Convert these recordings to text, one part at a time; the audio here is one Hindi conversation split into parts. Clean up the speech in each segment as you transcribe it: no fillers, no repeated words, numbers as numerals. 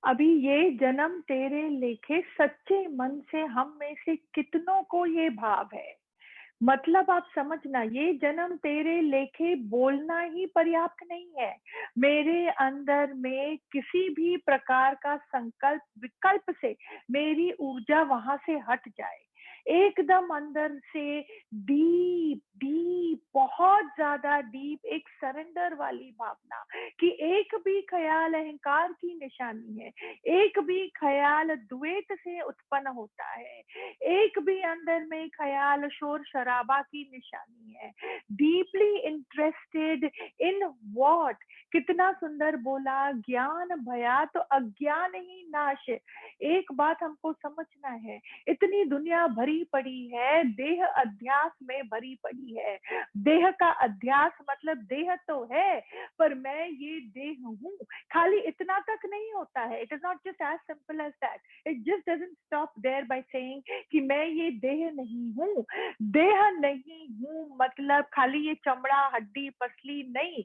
अभी ये जन्म तेरे लेखे, सच्चे मन से हम में से कितनों को ये भाव है। मतलब आप समझना, ये जन्म तेरे लेखे बोलना ही पर्याप्त नहीं है। मेरे अंदर में किसी भी प्रकार का संकल्प विकल्प से मेरी ऊर्जा वहां से हट जाए, एकदम अंदर से डीप डीप, बहुत ज्यादा डीप, एक सरेंडर वाली भावना कि एक भी ख्याल अहंकार की निशानी है, एक भी ख्याल द्वैत से उत्पन्न होता है, एक भी अंदर में ख्याल शोर शराबा की निशानी है। डीपली इंटरेस्टेड इन व्हाट, कितना सुंदर बोला, ज्ञान भया तो अज्ञान ही नाश। एक बात हमको समझना है, इतनी दुनिया भरी पड़ी है, देह अध्यास में भरी पड़ी है। देह का अध्यास मतलब देह तो है, पर मैं ये देह हूँ, खाली इतना तक नहीं होता है। It is not just as simple as that. It just doesn't stop there by saying कि मैं ये देह नहीं हूँ। देह नहीं हूँ मतलब खाली ये चमड़ा हड्डी पसली नहीं,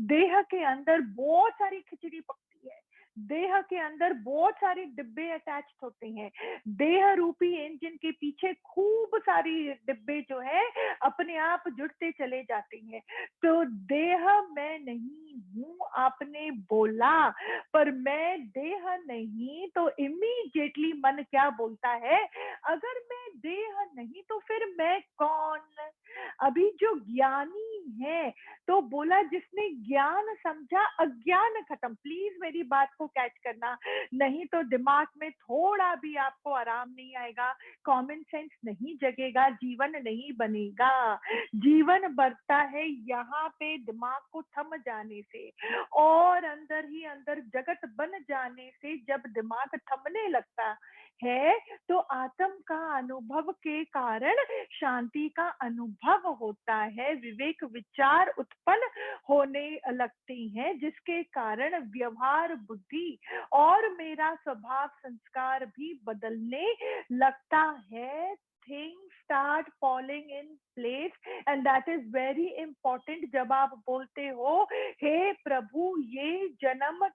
देह के अंदर बहुत सारी खिचड़ी पकती है, देह के अंदर बहुत सारे डिब्बे अटैच होते हैं, देह रूपी इंजन के पीछे खूब सारी डिब्बे जो है अपने आप जुड़ते चले जाते हैं। तो देह मैं नहीं हूं आपने बोला, पर मैं देह नहीं तो इमीडिएटली मन क्या बोलता है, अगर मैं देह नहीं तो फिर मैं कौन। अभी जो ज्ञानी है तो बोला जिसने ज्ञान समझा अज्ञान खत्म। प्लीज मेरी बात को कैच करना, नहीं तो दिमाग में थोड़ा भी आपको आराम नहीं आएगा, कॉमन सेंस नहीं जगेगा, जीवन नहीं बनेगा। जीवन बढ़ता है यहाँ पे दिमाग को थम जाने से और अंदर ही अंदर जगत बन जाने से। जब दिमाग थमने लगता है तो आत्म का अनुभव के कारण शांति का अनुभव होता है, विवेक विचार उत्पन्न होने लगते हैं, जिसके कारण व्यवहार बुद्धि और मेरा स्वभाव संस्कार भी बदलने लगता है। Things start falling in place and that is very important। जब आप बोलते हो हे प्रभु ये जन्म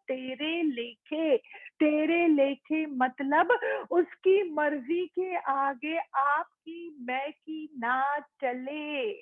तेरे लेखे मतलब उसकी मर्जी के आगे आपकी मैं की ना चले।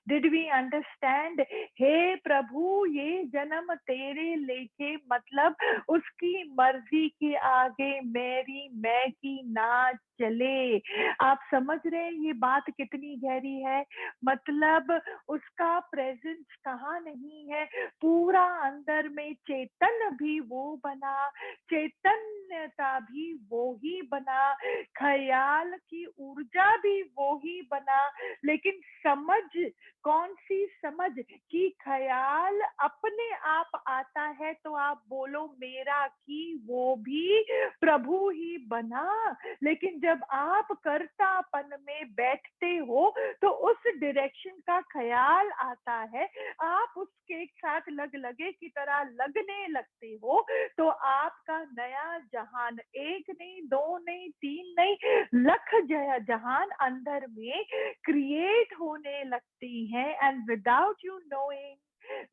Did we understand? हे प्रभु ये जन्म तेरे लेखे मतलब उसकी मर्जी के आगे मेरी मैं की ना चले। आप समझ रहे हैं ये बात कितनी गहरी है? मतलब उसका प्रेजेंस कहाँ नहीं है, पूरा अंदर में चेतन भी वो बना, चैतन्यता भी वो ही बना, ख्याल की ऊर्जा भी वो ही बना। लेकिन समझ, कौन सी समझ कि ख्याल अपने आप आता है तो आप बोलो मेरा की वो भी प्रभु ही बना। लेकिन जब आप कर्तापन में बैठते हो तो उस डायरेक्शन का ख्याल आता है, आप उसके साथ लग लगे की तरह लगने लगते हो, तो आपका नया जहान, एक नहीं दो नहीं तीन नहीं लख जहान अंदर में क्रिएट होने लगती हैं। And without you knowing,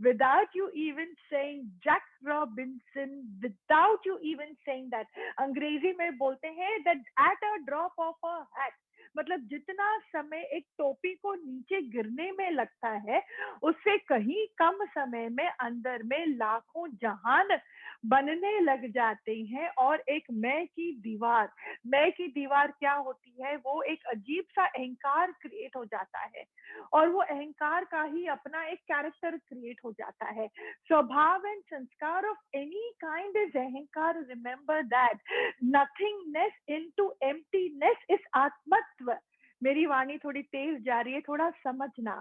without you even saying Jack Robinson, without you even saying that, अंग्रेजी में बोलते हैं that at a drop of a hat, मतलब जितना समय एक टोपी को नीचे गिरने में लगता है उससे कहीं कम समय में अंदर में लाखों जहान बनने लग जाते हैं। और एक मैं की दीवार क्या होती है, वो एक अजीब सा अहंकार क्रिएट हो जाता है और वो अहंकार का ही अपना एक कैरेक्टर क्रिएट हो जाता है। Swabhav and sanskar of any kind is ahankar. Remember that nothingness into emptiness is atmatva. मेरी वाणी थोड़ी तेज जा रही है, थोड़ा समझना।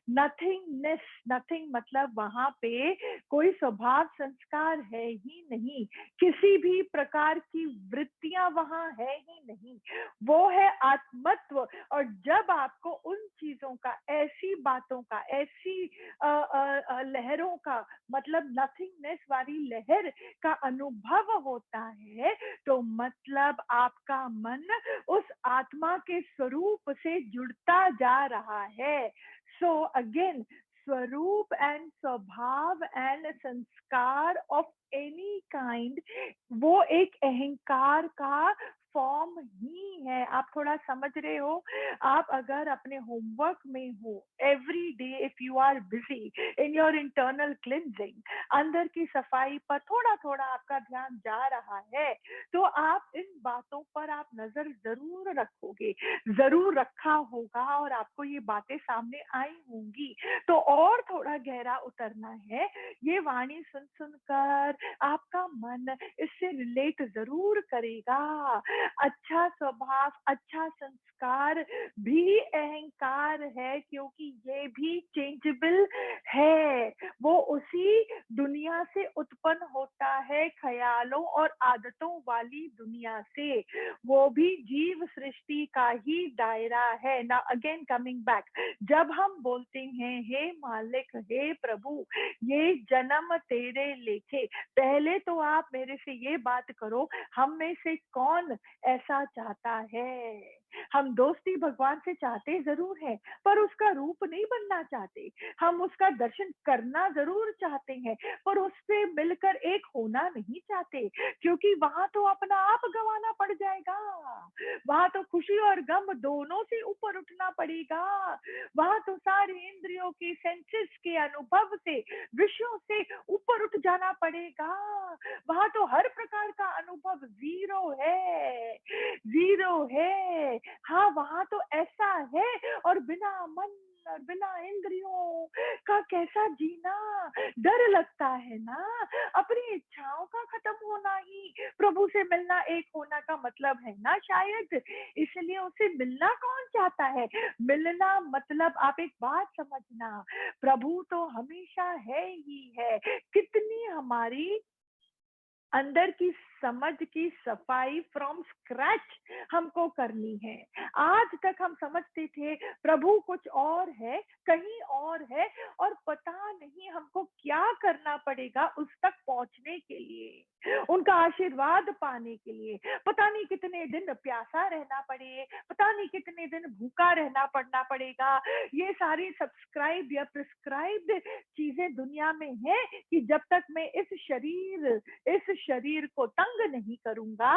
नथिंगनेस, नथिंग मतलब वहां पे कोई स्वभाव संस्कार है ही नहीं, किसी भी प्रकार की वृत्तियां वहां है ही नहीं, वो है आत्मत्व। और जब आपको उन चीजों का, ऐसी बातों का, ऐसी लहरों का मतलब नथिंगनेस वाली लहर का अनुभव होता है, तो मतलब आपका मन उस आत्मा के स्वरूप से जुड़ता जा रहा है। सो अगेन, स्वरूप एंड स्वभाव and sanskar of any kind, वो एक अहंकार का फॉर्म ही है। आप थोड़ा समझ रहे हो? आप अगर अपने होमवर्क में हो, every day if you are busy in your internal cleansing, अंदर की सफाई पर थोड़ा थोड़ा आपका ध्यान जा रहा है, तो आप इन बातों पर आप नजर जरूर रखोगे, जरूर रखा होगा, और आपको ये बातें सामने आई होंगी। तो और थोड़ा गहरा उतरना है, ये वाणी सुन सुनकर आपका मन इससे रिलेट जरूर करेगा। अच्छा स्वभाव, अच्छा संस्कार भी अहंकार है, क्योंकि ये भी चेंजेबल है। वो उसी दुनिया से उत्पन्न होता है, ख्यालों और आदतों वाली दुनिया से। वो भी जीव सृष्टि का ही दायरा है ना। अगेन कमिंग बैक, जब हम बोलते हैं हे मालिक, हे प्रभु, ये जन्म तेरे लेखे, पहले तो आप मेरे से ये बात करो, हम में से कौन ऐसा चाहता है? हम दोस्ती भगवान से चाहते जरूर है, पर उसका रूप नहीं बनना चाहते। हम उसका दर्शन करना जरूर चाहते हैं, पर उससे मिलकर एक होना नहीं चाहते, क्योंकि वहां तो अपना आप गंवाना पड़ जाएगा। वहां तो खुशी और गम दोनों से ऊपर उठना पड़ेगा। वहां तो सारे इंद्रियों के सेंसेस के अनुभव से, विषयों से ऊपर उठ जाना पड़ेगा। वहां तो हर प्रकार का अनुभव जीरो है, जीरो है। हाँ, वहां तो ऐसा है, और बिना मन और बिना इंद्रियों का कैसा जीना। डर लगता है ना, अपनी इच्छाओं का खत्म होना ही प्रभु से मिलना, एक होना का मतलब है ना शायद। इसलिए उसे मिलना कौन चाहता है? मिलना मतलब, आप एक बात समझना, प्रभु तो हमेशा है ही है। कितनी हमारी अंदर की समझ की सफाई फ्रॉम स्क्रैच हमको करनी है। आज तक हम समझते थे प्रभु कुछ और है, कहीं और है, और पता नहीं हमको क्या करना पड़ेगा उस तक पहुंचने के लिए, उनका आशीर्वाद पाने के लिए। पता नहीं कितने दिन प्यासा रहना पड़े, पता नहीं कितने दिन भूखा रहना पड़ेगा। ये सारी सब्सक्राइब या प्रिस्क्राइब्ड चीजें दुनिया में है, कि जब तक मैं इस शरीर को तंग नहीं करूंगा,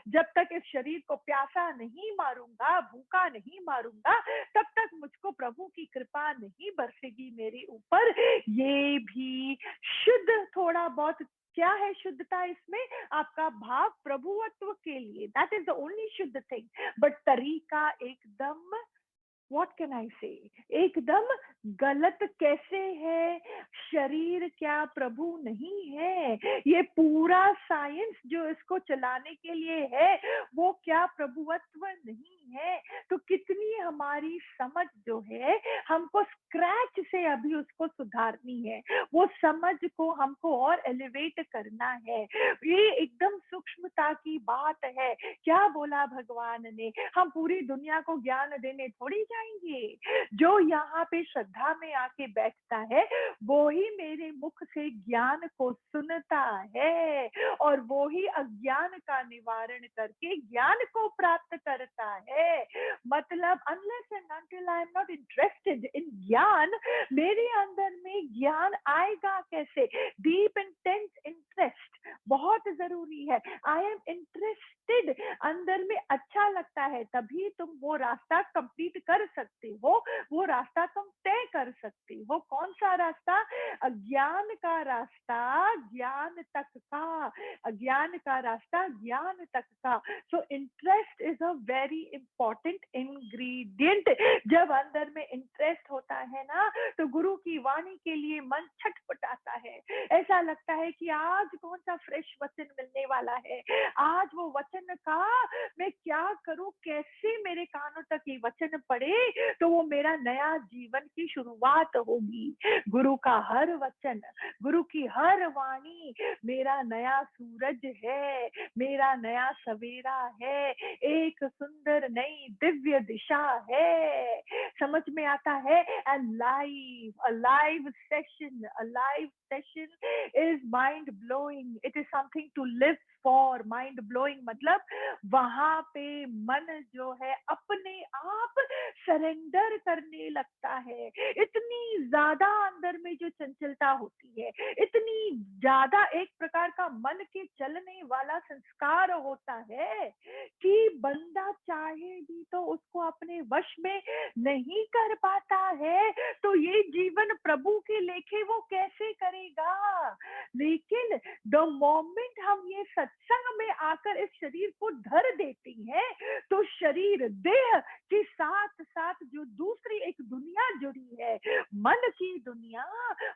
जब तक इस शरीर को प्यासा नहीं मारूंगा, भूखा नहीं मारूंगा, तब तक मुझको प्रभु की कृपा नहीं बरसेगी मेरे ऊपर। ये भी शुद्ध थोड़ा बहुत, क्या है शुद्धता इसमें? आपका भाव प्रभुत्व के लिए, दैट इज द ओनली शुद्ध थिंग। बट तरीका एकदम, व्हाट कैन आई से, एकदम गलत कैसे है? शरीर क्या प्रभु नहीं है? ये पूरा साइंस जो इसको चलाने के लिए है, वो क्या प्रभुत्व नहीं है? तो कितनी हमारी समझ जो है, हमको स्क्रैच से अभी उसको सुधारनी है। वो समझ को हमको और एलिवेट करना है। ये एकदम सूक्ष्मता की बात है। क्या बोला भगवान ने? हम पूरी दुनिया को ज्ञान देने थोड़ी जाएंगे। जो यहाँ पे श्रद्धा में आके बैठता है, वो ही मेरे मुख से ज्ञान को सुनता है, और वो ही अज्ञान का निवारण करके ज्ञान को प्राप्त करता है। मतलब unless and until I am not interested in ज्ञान, मेरे अंदर में ज्ञान आएगा कैसे? डीप इंटेंस इंटरेस्ट बहुत जरूरी है। आई एम इंटरेस्टेड, अंदर में अच्छा लगता है, तभी तुम वो रास्ता कंप्लीट कर सकते हो, वो रास्ता तुम तय कर सकते हो। कौन सा रास्ता? अज्ञान का रास्ता ज्ञान तक का, अज्ञान का रास्ता ज्ञान तक का। So interest is a very important ingredient. जब अंदर में इंटरेस्ट होता है ना, तो गुरु की वाणी के लिए मन छटपटाता है। ऐसा लगता है कि आज कौन सा फ्रेश वचन मिलने वाला है, आज वो वचन का मैं क्या करूं, कैसे मेरे कानों तक ये वचन पड़े, तो वो मेरा नया जीवन की शुरुआत होगी। गुरु का हर वचन, गुरु की हर वाणी मेरा नया सूरज है, मेरा नया सवेरा है, एक सुंदर नई दिव्य दिशा है। समझ में आता है? And live session, a live session is mind blowing. It is something to live for, mind blowing मतलब वहां पे मन जो है अपने आप सरेंडर करने लगता है। इतनी ज्यादा अंदर में जो चंचलता होती है, इतनी ज्यादा एक प्रकार का मन के चलने वाला संस्कार होता है कि बंदा चाहे भी तो उसको अपने वश में नहीं कर पाता है। तो ये जीवन प्रभु के लेखे वो कैसे करेगा? लेकिन द मोमेंट हम ये सत्संग में आकर इस शरीर को धर देती हैं, तो शरीर देह के साथ साथ जो दूसरी एक दुनिया जुड़ी है, मन की दुनिया,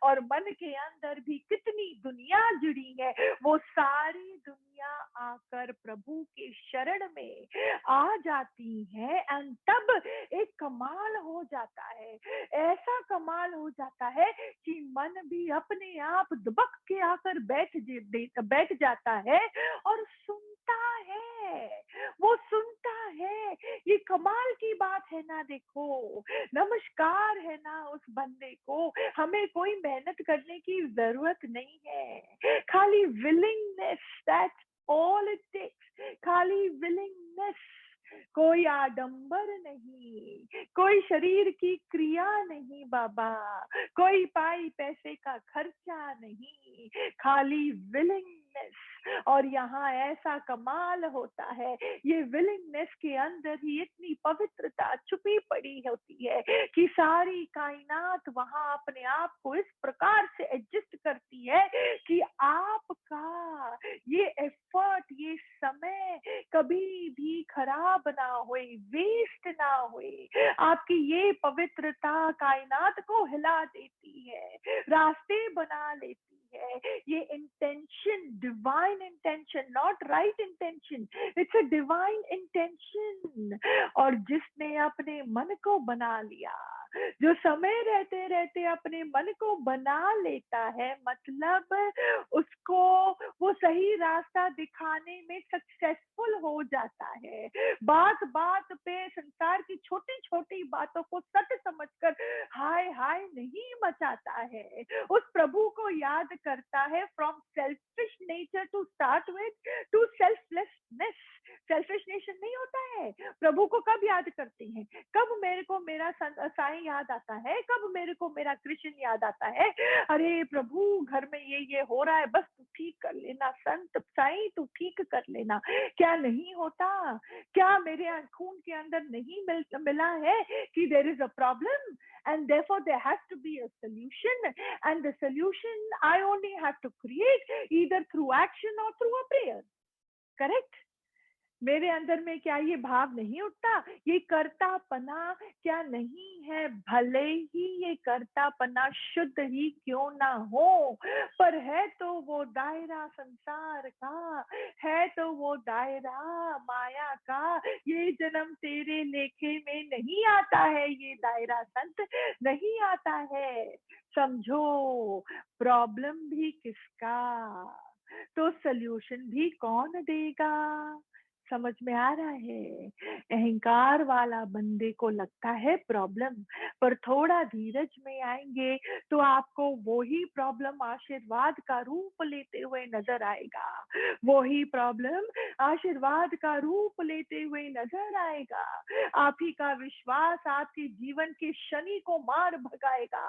और मन के अंदर भी कितनी दुनिया जुड़ी है, वो सारी दुनिया आकर प्रभु के शरण में आ जाती है। एंड तब एक कमाल हो जाता है, ऐसा कमाल हो जाता है कि मन भी अपने आप दुबक के आकर बैठ जाता है और सुनता है, वो सुनता है। ये कमाल की बात है ना, देखो नमस्कार है ना उस बंदे को, हमें कोई मेहनत करने की जरूरत नहीं है, खाली willingness, that's all it takes, खाली विलिंगनेस। कोई आडंबर नहीं, कोई शरीर की क्रिया नहीं बाबा, कोई पाई पैसे का खर्चा नहीं, खाली विलिंगनेस। और यहाँ ऐसा कमाल होता है, ये विलिंगनेस के अंदर ही इतनी पवित्रता छुपी पड़ी होती है कि सारी कायनात वहां अपने आप को इस प्रकार से एडजस्ट करती है कि आपका ये एफर्ट, ये समय कभी भी खराब ना होए, वेस्ट ना होए। आपकी ये पवित्रता कायनात को हिला देती है, रास्ते बना लेती है। ये intention, divine intention, not right intention, it's a divine intention. और जिसने अपने मन को बना लिया, जो समय रहते रहते अपने मन को बना लेता है, मतलब उसको वो सही रास्ता दिखाने में सक्सेसफुल हो जाता है। बात बात पे संसार की छोटी छोटी बातों को सच समझकर हाय हाय नहीं मचाता है, उस प्रभु को याद करता है। From selfish nature to start with to selflessness. Selfish nature नहीं होता है। प्रभु को कब याद करते हैं? कब मेरे को मेरा साईं याद आता है, कब मेरे को मेरा कृष्ण याद आता है। अरे प्रभु घर में ये हो रहा है, बस तू ठीक कर लेना, संत साईं तू ठीक कर लेना। क्या नहीं होता? क्या मेरे खून के अंदर नहीं मिला है कि there is a problem and therefore there has to be a solution, and the solution I only have to create either through action or through a prayer, correct? मेरे अंदर में क्या ये भाव नहीं उठता? ये करतापना क्या नहीं है? भले ही ये करतापना शुद्ध ही क्यों ना हो, पर है तो वो दायरा संसार का, है तो वो दायरा माया का। ये जन्म तेरे लेखे में नहीं आता है, ये दायरा संत नहीं आता है। समझो, प्रॉब्लम भी किसका, तो सल्यूशन भी कौन देगा? समझ में आ रहा है? अहंकार वाला बंदे को लगता है प्रॉब्लम, पर थोड़ा धीरज में आएंगे तो आपको वही प्रॉब्लम आशीर्वाद का रूप लेते हुए नजर आएगा। वही प्रॉब्लम आशीर्वाद का रूप लेते हुए नजर आएगा। आप ही का विश्वास आपके जीवन के शनि को मार भगाएगा।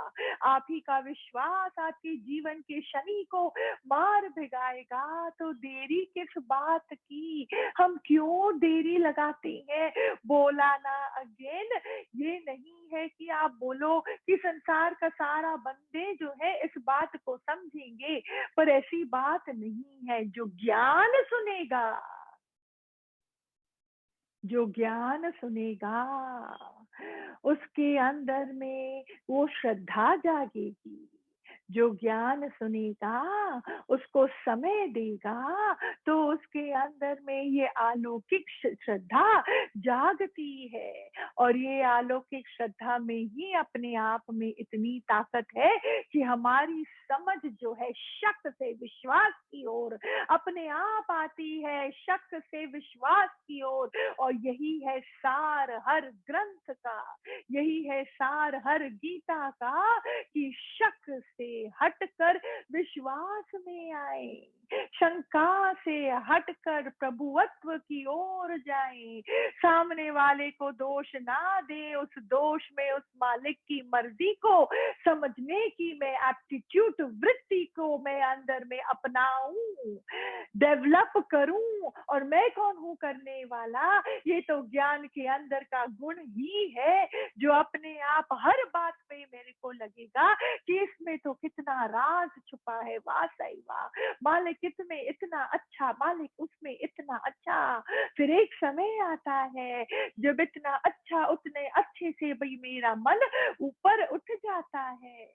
आप ही का विश्वास आपके जीवन के शनि को मार भिगाएगा। तो देरी किस बात की? हम क्यों देरी लगाते हैं? बोला ना अगेन, ये नहीं है कि आप बोलो कि संसार का सारा बंदे जो है इस बात को समझेंगे, पर ऐसी बात नहीं है। जो ज्ञान सुनेगा, जो ज्ञान सुनेगा, उसके अंदर में वो श्रद्धा जागेगी। जो ज्ञान सुनेगा, उसको समय देगा, तो उसके अंदर में ये अलौकिक श्रद्धा जागती है। और ये अलौकिक श्रद्धा में ही अपने आप में इतनी ताकत है कि हमारी समझ जो है शक से विश्वास की ओर अपने आप आती है, शक से विश्वास की ओर। और यही है सार हर ग्रंथ का, यही है सार हर गीता का, कि शक से हटकर विश्वास में आए। शंका से हटकर प्रभुत्व की ओर जाएं, सामने वाले को दोष ना दे, उस दोष में उस मालिक की मर्जी को समझने की मैं एप्टीट्यूड वृत्ति को मैं अंदर में अपनाऊं, डेवलप करूं। और मैं कौन हूं करने वाला? ये तो ज्ञान के अंदर का गुण ही है, जो अपने आप हर बात पे मेरे को लगेगा कि इसमें तो कितना राज छुपा है। वाह सही वाह, मालिक इसमें इतना अच्छा, मालिक उसमें इतना अच्छा। फिर एक समय आता है जब इतना अच्छा, उतने अच्छे से भाई मेरा मन ऊपर उठ जाता है,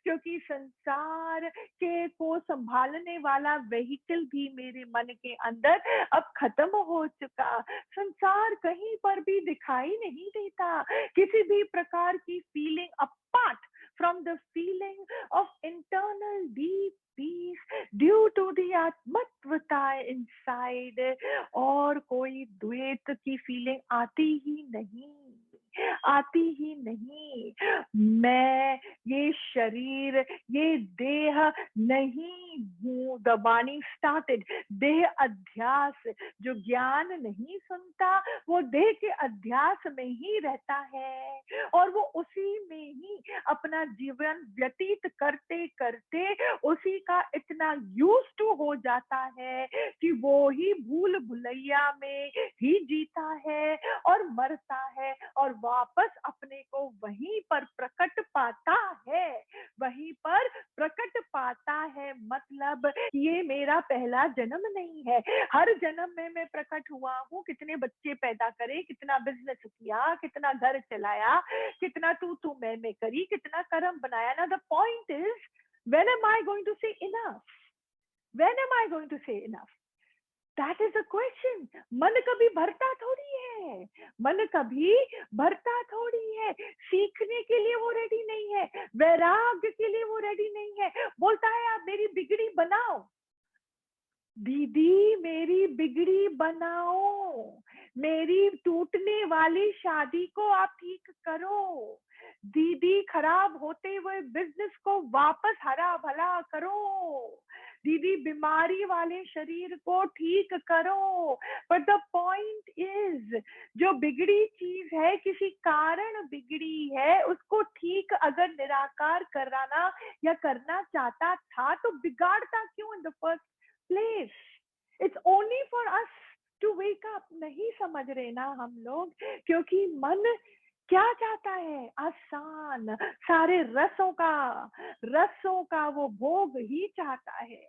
क्योंकि संसार के को संभालने वाला व्हीकल भी मेरे मन के अंदर अब खत्म हो चुका। संसार कहीं पर भी दिखाई नहीं देता, किसी भी प्रकार की feeling apart from the feeling of internal deep peace due to the आत्मत्वता inside, और कोई द्वैत की फीलिंग आती ही नहीं, आती ही नहीं। मैं ये शरीर, ये देह नहीं हूँ। द वाणी स्टार्टेड, देह अध्यास, जो ज्ञान नहीं सुनता वो देह के अध्यास में ही रहता है, और वो उसी में ही अपना जीवन व्यतीत करते करते उसी का इतना यूज टू हो जाता है कि वो ही भूल भुलैया में ही जीता है और मरता है, और वापस अपने को वहीं पर प्रकट पाता है, वहीं पर प्रकट पाता है। मतलब ये मेरा पहला जन्म नहीं है, हर जन्म में मैं प्रकट हुआ हूँ। कितने बच्चे पैदा करे, कितना बिजनेस किया, कितना घर चलाया, कितना तू मैं करी, कितना कर्म बनाया ना। The point is, when am I going to say enough? When am I going to say enough? That is the question. मन कभी भरता थोड़ी है, मन कभी भरता थोड़ी है। सीखने के लिए वो रेडी नहीं है, वैराग्य के लिए वो रेडी नहीं है। बोलता है आप मेरी बिगड़ी बनाओ, दीदी मेरी बिगड़ी बनाओ, मेरी टूटने वाली शादी को आप ठीक करो, दीदी खराब होते हुए बिजनेस को वापस हरा भला करो, दीदी बीमारी वाले शरीर को ठीक करो। बट द पॉइंट इज, जो बिगड़ी चीज है किसी कारण बिगड़ी है, उसको ठीक अगर निराकार कराना या करना चाहता था तो बिगाड़ता क्यों in the first place? It's only for us to wake up। नहीं समझ रहे ना हम लोग, क्योंकि मन क्या चाहता है? आसान, सारे रसों का वो भोग ही चाहता है।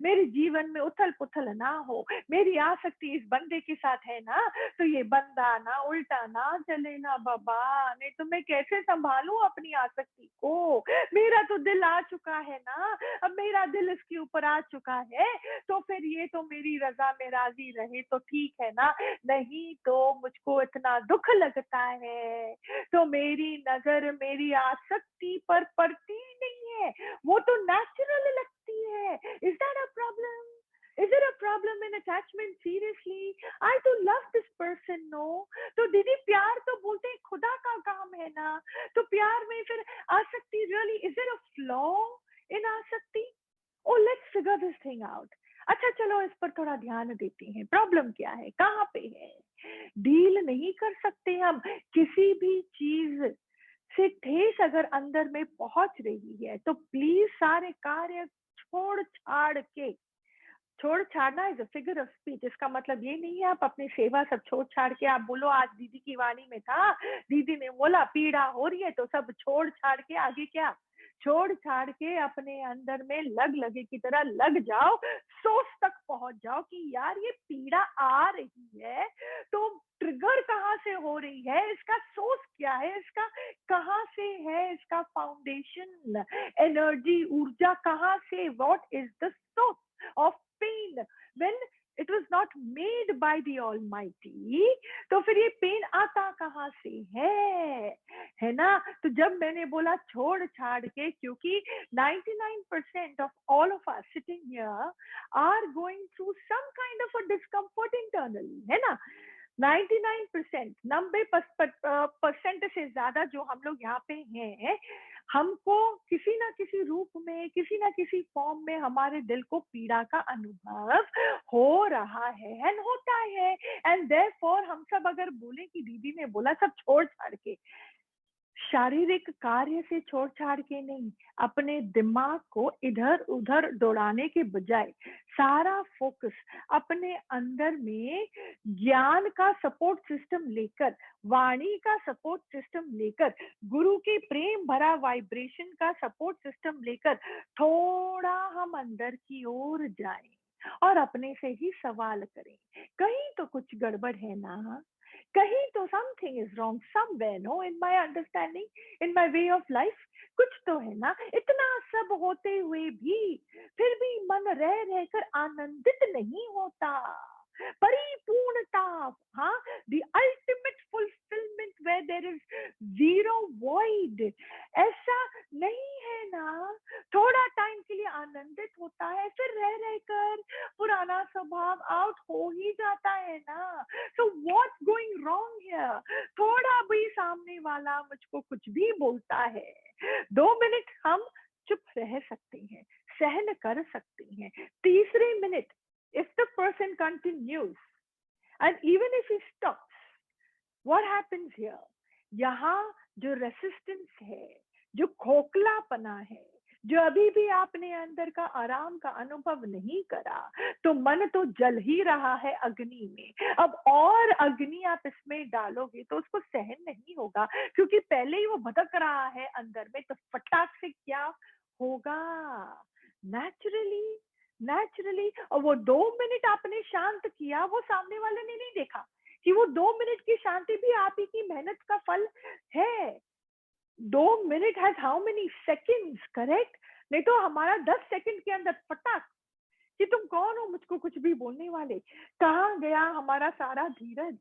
मेरे जीवन में उथल पुथल ना हो, मेरी आसक्ति इस बंदे के साथ है ना, तो ये बंदा ना उल्टा ना चले ना बाबा, नहीं तो मैं कैसे संभालूं अपनी आसक्ति को? मेरा तो दिल आ चुका है ना, अब मेरा दिल इसके ऊपर आ चुका है, तो फिर ये तो मेरी रजा में राजी रहे तो ठीक है ना, नहीं तो मुझको इतना दुख लगता है। तो मेरी नजर मेरी आसक्ति पर पड़ती ही नहीं है, वो तो नेचुरल लगती है। Is that a problem? Is there a problem in attachment? Seriously, I do love this person, no? तो दीदी प्यार तो बोलते हैं खुदा का काम है ना, तो प्यार में फिर आसक्ति really, is there a flaw in आसक्ति? Oh, let's figure this thing out. अच्छा चलो इस पर थोड़ा ध्यान देते हैं, प्रॉब्लम क्या है, कहाँ पे है? डील नहीं कर सकते हम किसी भी चीज से, ठेस अगर अंदर में पहुंच रही है तो प्लीज सारे कार्य छोड़ छाड़ना is a figure of speech. इसका मतलब ये नहीं है आप अपनी सेवा सब छोड़ छाड़ के आप बोलो, आज दीदी की वाणी में था, दीदी ने बोला पीड़ा हो रही है तो सब छोड़ छाड़ के आगे क्या, छोड़ छाड़ के अपने अंदर में लगे की तरह लग जाओ, सोच तक पहुंच जाओ कि यार ये पीड़ा आ रही है तो ट्रिगर कहाँ से हो रही है, इसका सोर्स क्या है, इसका कहाँ से है, इसका फाउंडेशन, एनर्जी, ऊर्जा कहाँ से, what is the source of pain when it was not made by the Almighty? तो फिर ये पेन आता कहाँ से है ना? तो जब मैंने बोला छोड़ छाड़ के, क्योंकि 99% of all of us sitting here are going through some kind of a discomfort internally, है ना? 99%, 90% से ज्यादा जो हम लोग यहाँ पे हैं, हमको किसी ना किसी रूप में, किसी ना किसी फॉर्म में हमारे दिल को पीड़ा का अनुभव हो रहा है एंड होता है। एंड देयरफॉर हम सब अगर बोले कि दीदी ने बोला सब छोड़ छाड़ के, शारीरिक कार्य से छोड़ छाड़ के नहीं, अपने दिमाग को इधर उधर दौड़ाने के बजाय सारा फोकस अपने अंदर में ज्ञान का सपोर्ट सिस्टम लेकर, वाणी का सपोर्ट सिस्टम लेकर, गुरु के प्रेम भरा वाइब्रेशन का सपोर्ट सिस्टम लेकर थोड़ा हम अंदर की ओर जाएं और अपने से ही सवाल करें, कहीं तो कुछ गड़बड़ है ना, कहीं तो something is wrong somewhere, no, in my understanding, in my way of life, कुछ तो है ना। इतना सब होते हुए भी फिर भी मन रह रहकर आनंदित नहीं होता। परिपूर्णता, हाँ, the ultimate fulfilment where there is zero void, ऐसा नहीं है ना। थोड़ा टाइम के लिए आनंदित होता है, फिर रह रहकर पुराना स्वभाव आउट हो ही जाता है ना। So what's going wrong here? थोड़ा भी सामने वाला मुझको कुछ भी बोलता है, 2 मिनट हम चुप रह सकते हैं, सहन कर सकते हैं। तीसरे minute, if the person continues and even if he stops, what happens here? यहाँ जो रेसिस्टेंस है, जो खोखलापना है, जो अभी भी आपने अंदर का आराम का अनुभव नहीं करा, तो मन तो जल ही रहा है अग्नि में। अब और अग्नि आप इसमें डालोगे तो उसको सहन नहीं होगा, क्योंकि पहले ही वो भटक रहा है अंदर में, तो फटाक से क्या होगा? Naturally, naturally. और वो 2 मिनट आपने शांत किया, वो सामने वाले ने नहीं देखा कि वो 2 मिनट की शांति भी आप ही की मेहनत का फल है। 2 minute has how many seconds, correct? नहीं तो हमारा 10 सेकंड के अंदर फटाक कि तुम कौन हो मुझको कुछ भी बोलने वाले। कहाँ गया हमारा सारा धीरज?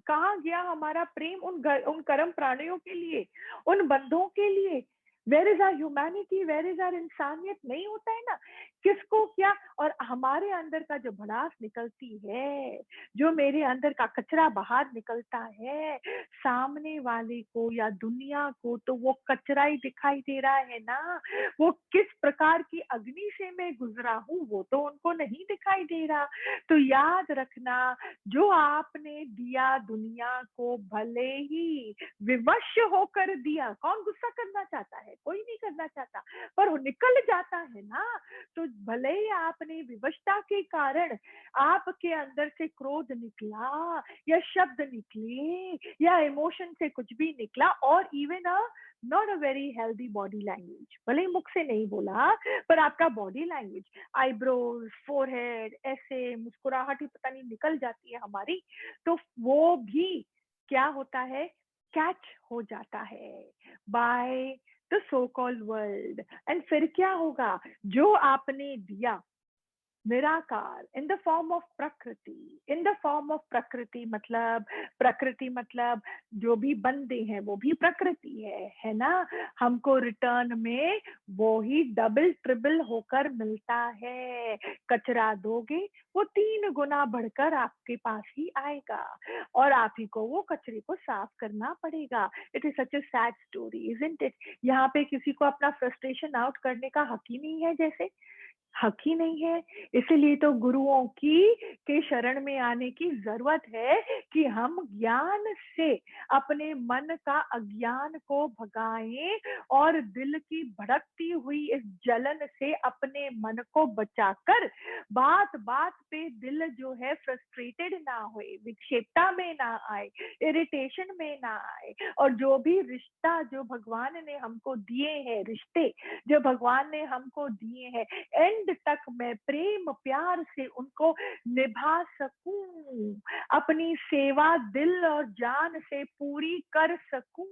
कहाँ गया हमारा प्रेम उन कर्म प्राणियों के लिए, उन बंधों के लिए? Where is our humanity, where is our इंसानियत? नहीं होता है ना। किसको क्या? और हमारे अंदर का जो भड़ास निकलती है, जो मेरे अंदर का कचरा बाहर निकलता है, सामने वाले को या दुनिया को तो वो कचरा ही दिखाई दे रहा है ना। वो किस प्रकार की अग्नि से मैं गुजरा हूँ वो तो उनको नहीं दिखाई दे रहा। तो याद रखना, जो आपने दिया दुनिया को, भले ही विवश होकर दिया, कौन गुस्सा करना चाहता है? कोई नहीं करना चाहता, पर वो निकल जाता है ना। तो भले ही आपने विवशता के कारण आपके अंदर से क्रोध निकला या शब्द निकले या इमोशन से कुछ भी निकला, और even a not a very healthy body language, भले ही मुख से नहीं बोला पर आपका बॉडी लैंग्वेज, आईब्रोज, फोरहेड, ऐसे मुस्कुराहट ही पता नहीं निकल जाती है हमारी, तो वो भी क्या होता है? कैच हो जाता है by the so called world. And फिर क्या होगा? जो आपने दिया निराकार इन द फॉर्म ऑफ प्रकृति, इन द फॉर्म ऑफ प्रकृति मतलब, प्रकृति मतलब जो भी बंदे हैं वो भी प्रकृति है ना। हमको रिटर्न में वो ही डबल ट्रिपल होकर मिलता है। कचरा दोगे वो 3 गुना बढ़कर आपके पास ही आएगा, और आप ही को वो कचरे को साफ करना पड़ेगा। It is such a sad story, isn't it? यहाँ पे किसी को अपना फ्रस्ट्रेशन आउट करने का हक ही नहीं है, जैसे हक ही नहीं है। इसीलिए तो गुरुओं की के शरण में आने की जरूरत है कि हम ज्ञान से अपने मन का अज्ञान को भगाएं और दिल की भड़कती हुई इस जलन से अपने मन को बचाकर बात बात पे दिल जो है फ्रस्ट्रेटेड ना होए, विक्षेपता में ना आए, इरिटेशन में ना आए। और जो भी रिश्ता जो भगवान ने हमको दिए हैं, रिश्ते जो भगवान ने हमको दिए हैं, एंड तक मैं प्रेम प्यार से उनको निभा सकूं, अपनी सेवा दिल और जान से पूरी कर सकूं।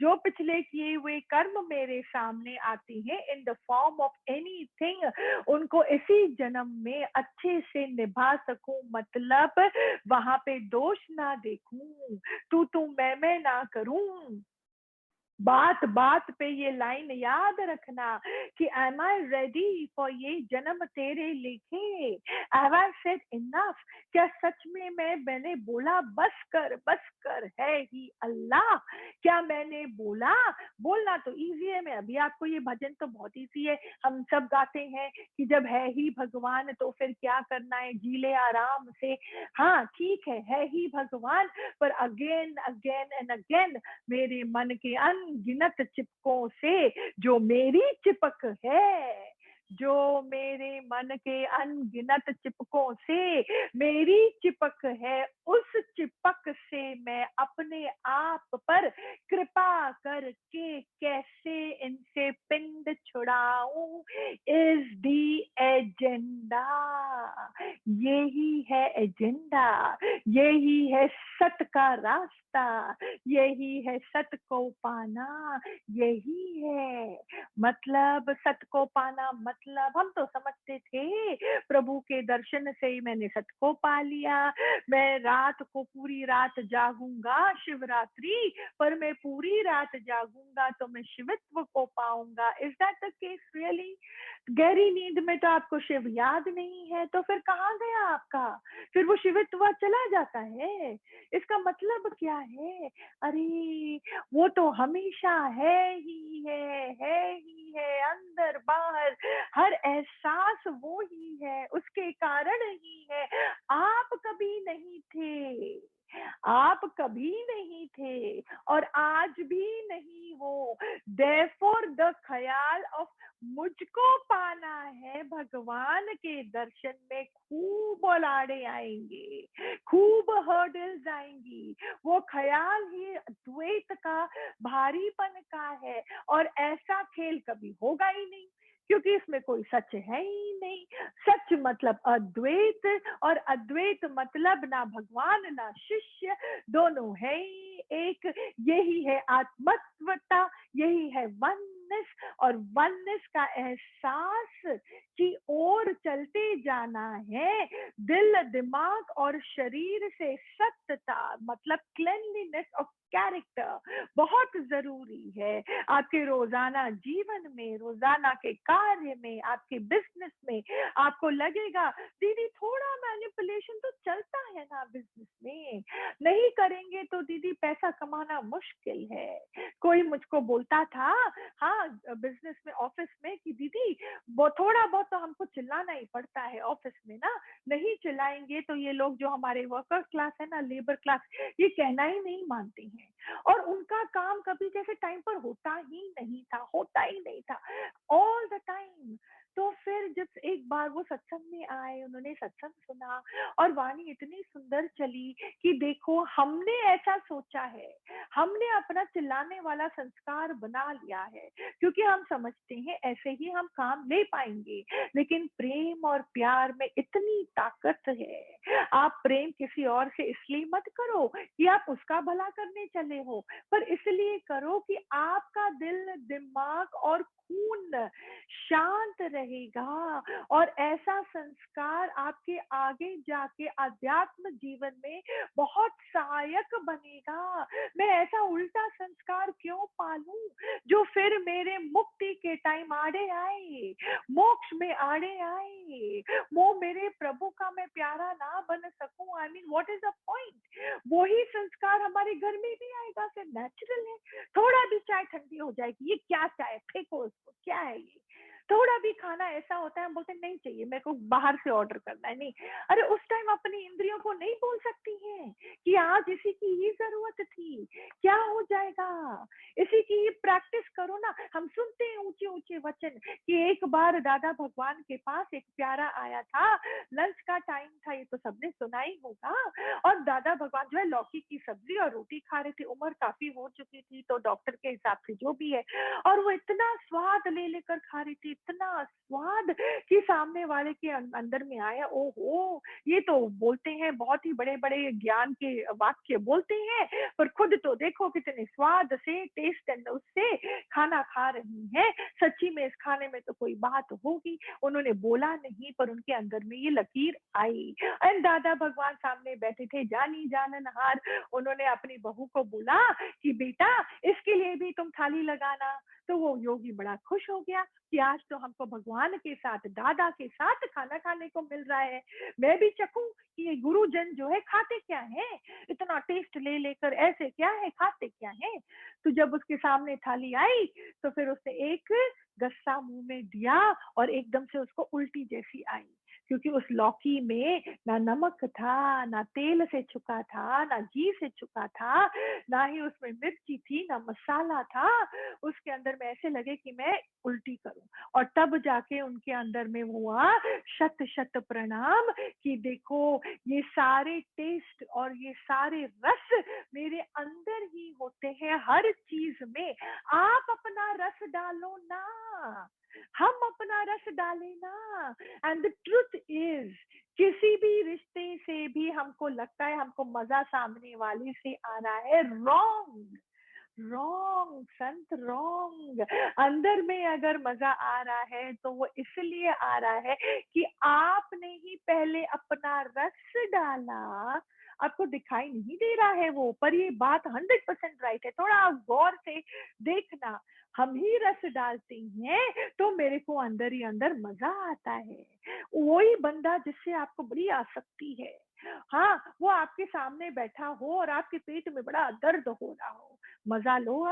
जो पिछले किए हुए कर्म मेरे सामने आते हैं in the form of anything, उनको इसी जन्म में अच्छे से निभा सकूं, मतलब वहां पे दोष ना देखूं, तू मैं ना करूं, बात बात पे ये लाइन याद रखना कि एम आई रेडी फॉर ये जन्म तेरे लिखे, हैव आई सेड इनफ, क्या सच में मैंने बोला बस कर है ही अल्लाह, क्या मैंने बोला। बोलना तो इजी है, मैं अभी आपको ये भजन तो बहुत इजी है, हम सब गाते हैं कि जब है ही भगवान तो फिर क्या करना है, जी ले आराम से। हाँ ठीक है ही भगवान, पर अगेन अगेन एंड अगेन मेरे मन के अनगिनत चिपकों से जो मेरी चिपक है, जो मेरे मन के अनगिनत चिपकों से मेरी चिपक है, उस चिपक से मैं अपने आप पर कृपा करके कैसे इनसे पिंड छुड़ाऊं, इज दी एजेंडा। यही है एजेंडा, यही है सत का रास्ता, यही है सत को पाना, यही है मतलब सत को पाना। मतलब हम तो समझते थे प्रभु के दर्शन से ही मैंने सत को पा लिया, मैं रात को पूरी रात जागूंगा शिवरात्रि, पर मैं पूरी रात जागूंगा तो मैं शिवत्व को पाऊंगा। Is that the case really? गहरी नींद में तो आपको शिव याद नहीं है, तो फिर कहाँ गया आपका, फिर वो शिवित्व चला जाता है। इसका मतलब क्या है? अरे वो तो हमेशा है ही है, अंदर बाहर हर एहसास वो ही है, उसके कारण ही है। आप कभी नहीं थे, आप कभी नहीं थे और आज भी नहीं हो। देयरफॉर द ख्याल ऑफ मुझको पाना है भगवान के दर्शन में खूब औलाड़े आएंगे, खूब हर्डल्स आएंगी। वो ख्याल ही द्वैत का भारीपन का है, और ऐसा खेल कभी होगा ही नहीं, क्योंकि इसमें कोई सच है ही नहीं। सच मतलब अद्वैत, और अद्वैत मतलब ना भगवान ना शिष्य, दोनों है ही एक। यही है आत्मत्वता, यही है वननेस, और वननेस का एहसास की ओर चलते जाना है। दिल दिमाग और शरीर से सत्यता मतलब क्लेनलीनेस ऑफ कैरेक्टर बहुत जरूरी है आपके रोजाना जीवन में, रोजाना के कार्य में, आपके बिजनेस में। आपको लगेगा दीदी थोड़ा मैनिपुलेशन तो चलता है ना बिजनेस में, नहीं करेंगे तो दीदी पैसा कमाना मुश्किल है। कोई मुझको बोलता था हाँ बिजनेस में ऑफिस में कि दीदी वो थोड़ा बहुत तो हमको चिल्लाना ही पड़ता है ऑफिस में ना, नहीं चिल्लाएंगे तो ये लोग जो हमारे वर्कर क्लास है ना, लेबर क्लास, ये कहना ही नहीं मानते हैं, और उनका काम कभी जैसे टाइम पर होता ही नहीं था, होता ही नहीं था ऑल द टाइम। तो फिर जब एक बार वो सत्संग में आए, उन्होंने सत्संग सुना और वाणी इतनी सुंदर चली कि देखो हमने ऐसा सोचा है, हमने अपना चिल्लाने वाला संस्कार बना लिया है, क्योंकि हम समझते हैं ऐसे ही हम काम ले पाएंगे। लेकिन प्रेम और प्यार में इतनी ताकत है। आप प्रेम किसी और से इसलिए मत करो कि आप उसका भला करने चले हो, पर इसलिए करो कि आपका दिल दिमाग और खून शांत रहेगा, और ऐसा संस्कार आपके आगे जाके आध्यात्म जीवन में बहुत सहायक बनेगा। मैं ऐसा उल्टा संस्कार क्यों पालूं जो फिर मेरे मुक्ति के टाइम आड़े आए, मोक्ष में आड़े आए, वो मेरे प्रभु का मैं प्यारा ना बन सकूं। I mean what is the point? वही संस्कार हमारे घर में भी आएगा, फिर नेचुरल है। थोड़ा भी चाय ठंडी हो जाएगी, ये क्या चाय, फेंको उसको, क्या है ये। थोड़ा भी खाना ऐसा होता है हम बोलते नहीं चाहिए, मेरे को बाहर से ऑर्डर करना है, नहीं। अरे उस टाइम अपनी इंद्रियों को नहीं बोल सकती हैं कि आज इसी की ही जरूरत थी, क्या हो जाएगा, इसी की ही प्रैक्टिस करो ना। हम सुनते हैं ऊंचे ऊंचे वचन कि एक बार दादा भगवान के पास एक प्यारा आया था, लंच का टाइम था, ये तो सबने सुना ही होगा, और दादा भगवान जो है लौकी की सब्जी और रोटी खा रहे थे। उम्र काफी हो चुकी थी तो डॉक्टर के हिसाब से जो भी है, और वो इतना स्वाद ले लेकर खा रही थी, इतना स्वाद कि सामने वाले के अंदर में आया, ओहो ये तो बोलते हैं बहुत ही बड़े बड़े ज्ञान के वाक्य बोलते हैं, पर खुद तो देखो कितने स्वाद से, टेस्ट एंड उससे खाना खा रही हैं। सच्ची में इस खाने में तो कोई बात होगी, उन्होंने बोला नहीं पर उनके अंदर में ये लकीर आई। एंड दादा भगवान सामने बैठे थे, जानी जाननहार। उन्होंने अपनी बहू को बोला कि बेटा इसके लिए भी तुम थाली लगाना। तो वो योगी बड़ा खुश हो गया कि आज तो हमको भगवान के साथ, दादा के साथ खाना खाने को मिल रहा है। मैं भी चखूं कि ये गुरुजन जो है खाते क्या है, इतना टेस्ट ले लेकर ऐसे क्या है, खाते क्या है। तो जब उसके सामने थाली आई तो फिर उसने एक गस्सा मुंह में दिया और एकदम से उसको उल्टी जैसी आई, क्योंकि उस लौकी में ना नमक था, ना तेल से छुका था, ना घी से छुका था, ना ही उसमें मिर्ची थी, ना मसाला था। उसके अंदर में ऐसे लगे कि मैं उल्टी करूं। और तब जाके उनके अंदर में हुआ शत शत प्रणाम कि देखो ये सारे टेस्ट और ये सारे रस मेरे अंदर ही होते हैं, हर चीज में। आप अपना रस डालो ना, हम अपना रस डालें ना। एंड द ट्रुथ इज, किसी भी रिश्ते से भी हमको लगता है हमको मजा सामने वाले से आ रहा है, रॉन्ग रॉन्ग संत, रॉन्ग। अंदर में अगर मजा आ रहा है तो वो इसलिए आ रहा है कि आपने ही पहले अपना रस डाला। आपको दिखाई नहीं दे रहा है वो, पर ये बात 100% राइट है। थोड़ा आप गौर से देखना, हम ही रस डालते हैं तो मेरे को अंदर ही अंदर मजा आता है। वही बंदा जिससे आपको बड़ी आसक्ति है, हाँ, वो आपके सामने बैठा हो और आपके पेट में बड़ा दर्द हो रहा हो, मजा लो।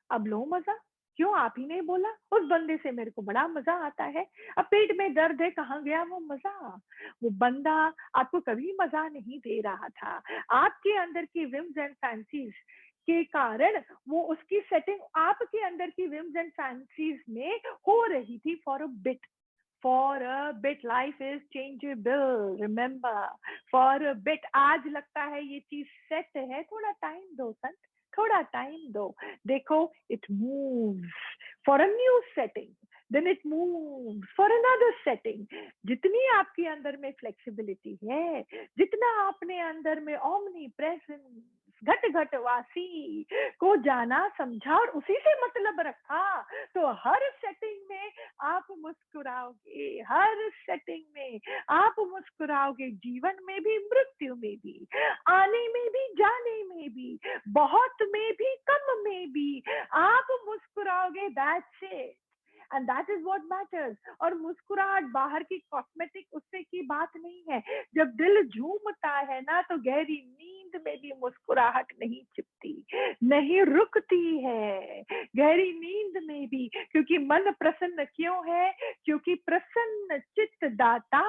अब लो मजा। क्यों आप ही नहीं बोला उस बंदे से मेरे को बड़ा मजा आता है। अब पेट में दर्द है, कहाँ गया वो मजा। वो बंदा आपको कभी मजा नहीं दे रहा था, आपके अंदर की विम्स एंड फैंसीज के कारण वो उसकी सेटिंग आपके अंदर की विम्स एंड फैंसीज में हो रही थी। For a bit, for a bit life is changeable, remember, for a bit. आज लगता है ये चीज सेट है, थोड़ा टाइम दो संत, थोड़ा टाइम दो। देखो it moves for a new setting, then it moves for another setting. जितनी आपके अंदर में फ्लेक्सिबिलिटी है, जितना आपने अंदर में ओमनी प्रेजेंस, घट घट वासी को जाना समझा और उसी से मतलब रखा, तो हर सेटिंग में आप मुस्कुराओगे, हर सेटिंग में आप मुस्कुराओगे, जीवन में भी, मृत्यु में भी, आने में भी, जाने में भी, बहुत में भी, कम में भी आप मुस्कुराओगे। That's it, and that is what matters. और मुस्कुराहट बाहर की कॉस्मेटिक उससे की बात नहीं है। जब दिल झूमता है ना तो गहरी नींद में भी मुस्कुराहट नहीं छिपती, नहीं रुकती है गहरी नींद में भी। क्योंकि मन प्रसन्न क्यों है, क्योंकि प्रसन्न चित्त दाता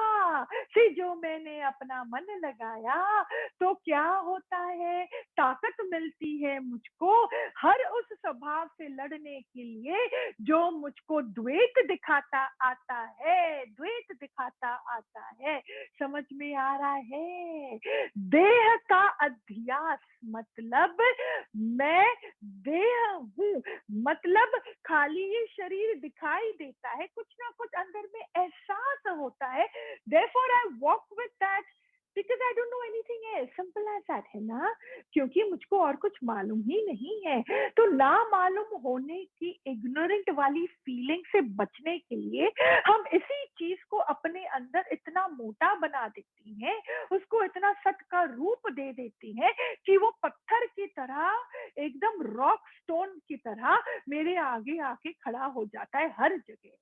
से जो मैंने अपना मन लगाया तो क्या होता है, ताकत मिलती है मुझको हर उस स्वभाव से लड़ने के लिए जो मुझको द्वैत दिखाता आता है, द्वैत दिखाता आता है। समझ में आ रहा है? देह का अध्यास मतलब मैं देह हूँ, मतलब खाली ये शरीर दिखाई देता है, कुछ ना कुछ अंदर में एहसास होता है। Therefore I walk with that because I don't know anything else. Simple as that, है ना? क्योंकि मुझको और कुछ मालूम ही नहीं है। तो ना मालूम होने की इग्नोरेंट वाली फीलिंग से बचने के लिए हम इसी चीज को अपने अंदर इतना मोटा बना देती हैं, उसको इतना सट का रूप दे देती हैं कि वो पत्थर की तरह, एकदम रॉक स्टोन की तरह मेरे आगे आके खड़ा हो जाता है हर जगह।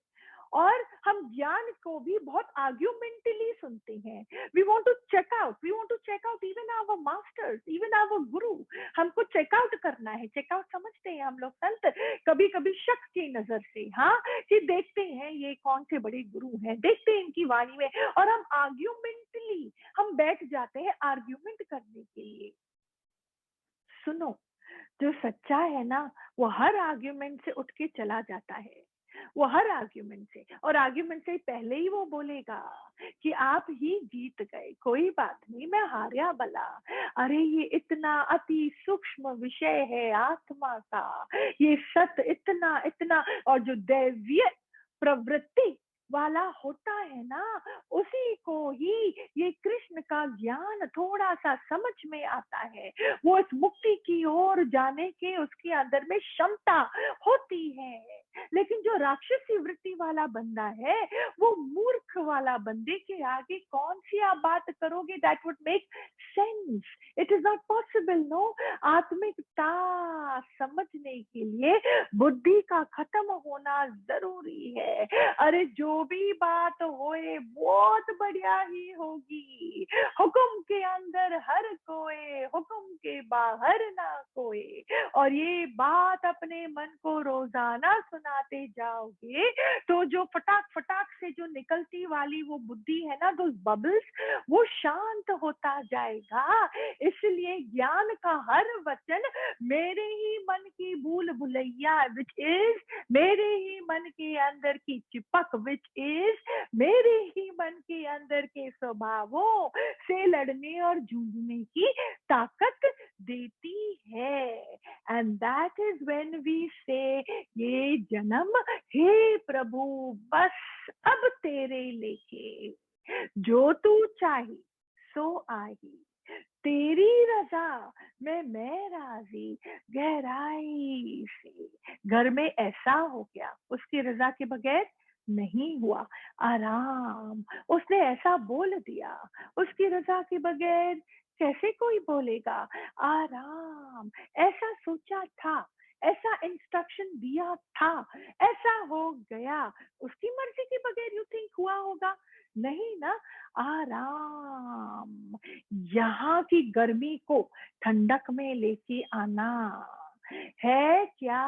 और हम ज्ञान को भी बहुत आर्ग्यूमेंटली सुनते हैं। We want to check out, we want to check out even our masters, even our guru. हमको चेकआउट करना है, चेकआउट समझते हैं हम लोग संत कभी कभी शक की नजर से, हाँ, कि देखते हैं ये कौन से बड़े गुरु हैं, देखते हैं इनकी वाणी में, और हम आर्ग्यूमेंटली हम बैठ जाते हैं आर्ग्यूमेंट करने के लिए। सुनो, जो सच्चा है ना वो हर आर्ग्यूमेंट से उठ के चला जाता है, वो हर आर्ग्यूमेंट से, और आर्ग्यूमेंट से पहले ही वो बोलेगा कि आप ही जीत गए, कोई बात नहीं, मैं हारिया भला। अरे ये इतना अति सूक्ष्म विषय है आत्मा का, ये सत्य इतना इतना, और जो दैवीय प्रवृत्ति वाला होता है ना, उसी को ही ये कृष्ण का ज्ञान थोड़ा सा समझ में आता है। वो इस मुक्ति की ओर जाने के उसके अंदर में क्षमता होती है। लेकिन जो राक्षसी वृत्ति वाला बंदा है, वो मूर्ख वाला बंदे के आगे कौन सी आप बात करोगे? That would make sense. It is not possible, no. आत्मिकता समझने के लिए बुद्धि का खत्म होना जरूरी है। अरे जो भी बात होए बहुत बढ़िया ही होगी। हुक्म के अंदर हर कोई, हुक्म के बाहर ना कोई। और ये बात अपने मन को रोजाना सुनाते जाओगे तो जो फटाक फटाक से जो निकलती वाली वो बुद्धि है ना, दो बबल्स, वो शांत होता जाएगा। इसलिए ज्ञान का हर वचन मेरे ही मन की भूल भुलैया, विच इज मेरे ही मन के अंदर की चिपक, विच इज मेरे ही मन के अंदर के स्वभावों से लड़ने और जूझने की ताकत देती है। And that is when we say ये जन्म, हे प्रभु बस अब तेरे लेके जो तू चाही सो आही, तेरी रजा में मैं राजी गहराई से। घर में ऐसा हो गया, उसकी रजा के बगैर नहीं हुआ आराम। उसने ऐसा बोल दिया, उसकी रजा के बगैर कैसे कोई बोलेगा आराम? ऐसा सोचा था, ऐसा इंस्ट्रक्शन दिया था, ऐसा हो गया, उसकी मर्जी के बगैर यू थिंक हुआ होगा? नहीं ना। आराम, यहाँ की गर्मी को ठंडक में लेके आना है क्या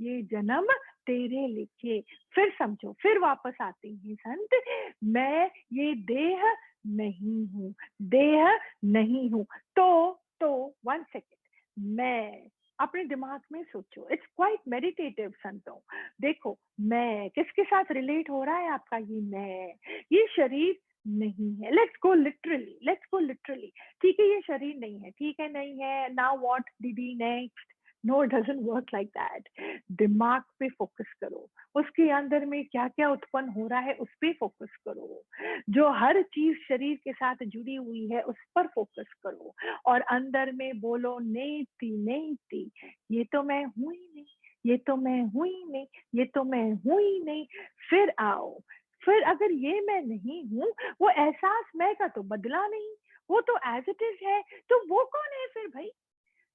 ये जन्म तेरे लिखे। फिर समझो, फिर वापस आते हैं संत, मैं ये देह नहीं हूँ, देह नहीं हूँ। तो 1 सेकेंड, मैं अपने दिमाग में सोचो, इट्स क्वाइट मेडिटेटिव संतों। देखो, मैं किसके साथ रिलेट हो रहा है आपका ये मैं? ये शरीर नहीं है। Let's go literally, let's go literally. ठीक है, ये शरीर नहीं है, ठीक है, नहीं है। Now what did he next? No, it doesn't work like that. दिमाग पे फोकस करो, उसके अंदर में क्या क्या उत्पन्न हो रहा है उस पे फोकस करो। जो हर चीज शरीर के साथ जुड़ी हुई है उस पर फोकस करो। और अंदर में बोलो नेति नेति, ये तो मैं हूं ही नहीं, ये तो मैं हूं ही नहीं, ये तो मैं हूं ही नहीं। फिर आओ, फिर अगर ये मैं नहीं हूं, वो एहसास मैं का तो बदला नहीं, वो तो एज इट इज है। तो वो कौन है फिर भाई?